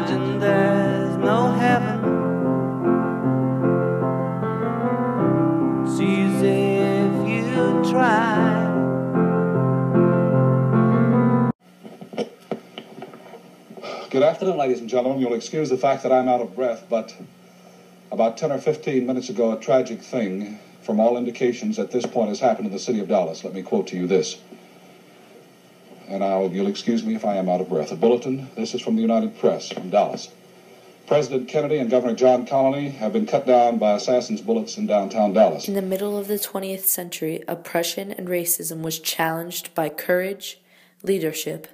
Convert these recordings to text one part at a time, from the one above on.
imagine there's no heaven. It's easy if you try. Good afternoon, ladies and gentlemen. You'll excuse the fact that I'm out of breath, but about 10 or 15 minutes ago, a tragic thing, from all indications at this point, has happened in the city of Dallas. Let me quote to you this. And you'll excuse me if I am out of breath. A bulletin. This is from the United Press from Dallas. President Kennedy and Governor John Connally have been cut down by assassins' bullets in downtown Dallas. In the middle of the 20th century, oppression and racism was challenged by courage, leadership,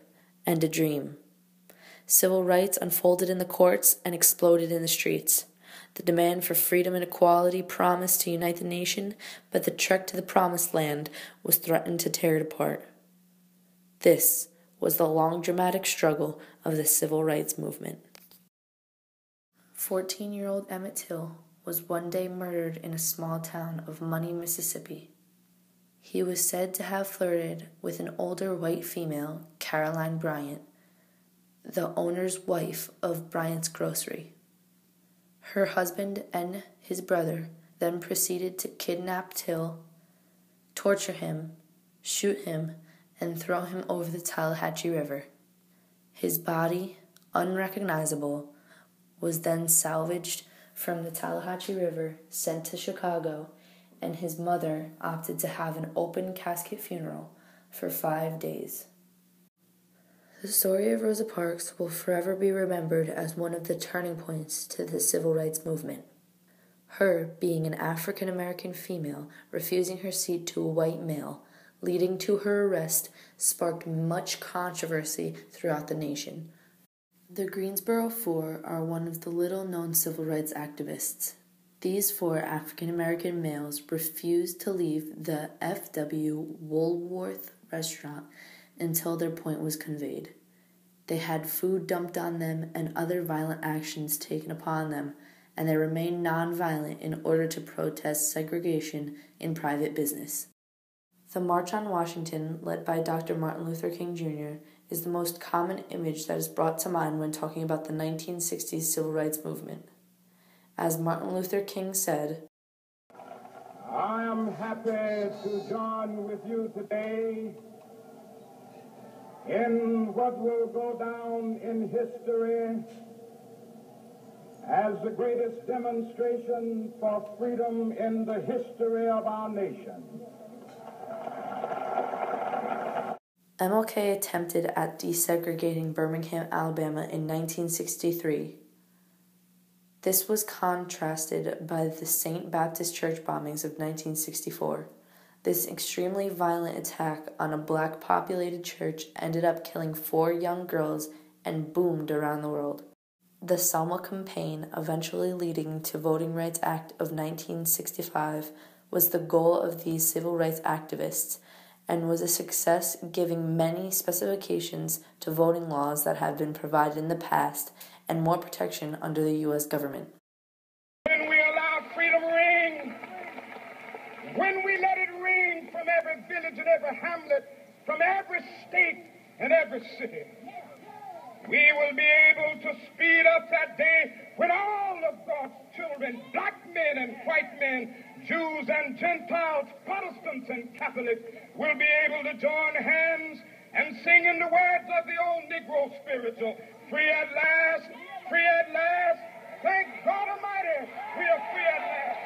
and a dream. Civil rights unfolded in the courts and exploded in the streets. The demand for freedom and equality promised to unite the nation, but the trek to the promised land was threatened to tear it apart. This was the long, dramatic struggle of the civil rights movement. 14-year-old Emmett Till was one day murdered in a small town of Money, Mississippi. He was said to have flirted with an older white female, Caroline Bryant, the owner's wife of Bryant's Grocery. Her husband and his brother then proceeded to kidnap Till, torture him, shoot him, and throw him over the Tallahatchie River. His body, unrecognizable, was then salvaged from the Tallahatchie River, sent to Chicago, and his mother opted to have an open casket funeral for 5 days. The story of Rosa Parks will forever be remembered as one of the turning points to the civil rights movement. Her being an African-American female refusing her seat to a white male, leading to her arrest, sparked much controversy throughout the nation. The Greensboro Four are one of the little-known civil rights activists. These 4 African-American males refused to leave the F.W. Woolworth restaurant until their point was conveyed. They had food dumped on them and other violent actions taken upon them, and they remained nonviolent in order to protest segregation in private business. The March on Washington, led by Dr. Martin Luther King Jr., is the most common image that is brought to mind when talking about the 1960s civil rights movement. As Martin Luther King said, "I am happy to join with you today in what will go down in history as the greatest demonstration for freedom in the history of our nation." MLK attempted at desegregating Birmingham, Alabama in 1963. This was contrasted by the St. Baptist Church bombings of 1964. This extremely violent attack on a black-populated church ended up killing 4 young girls and boomed around the world. The Selma campaign, eventually leading to Voting Rights Act of 1965, was the goal of these civil rights activists and was a success, giving many specifications to voting laws that have been provided in the past and more protection under the U.S. government. When we allow freedom ring, when we let it ring from every village and every hamlet, from every state and every city, we will be able to speed up that day when all of God's children, black men and white men, Jews and Gentiles, Protestants and Catholics, will be able to join hands and sing in the words of the old Negro spiritual, "Free at last, free at last, thank God Almighty, we are free at last."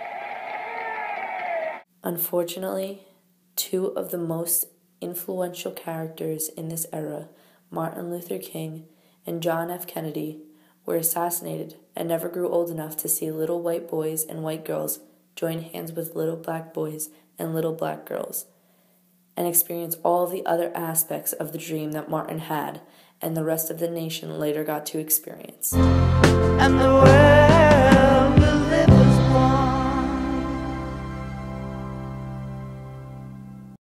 Unfortunately, 2 of the most influential characters in this era, Martin Luther King and John F. Kennedy, were assassinated and never grew old enough to see little white boys and white girls join hands with little black boys and little black girls, and experience all the other aspects of the dream that Martin had and the rest of the nation later got to experience. And the world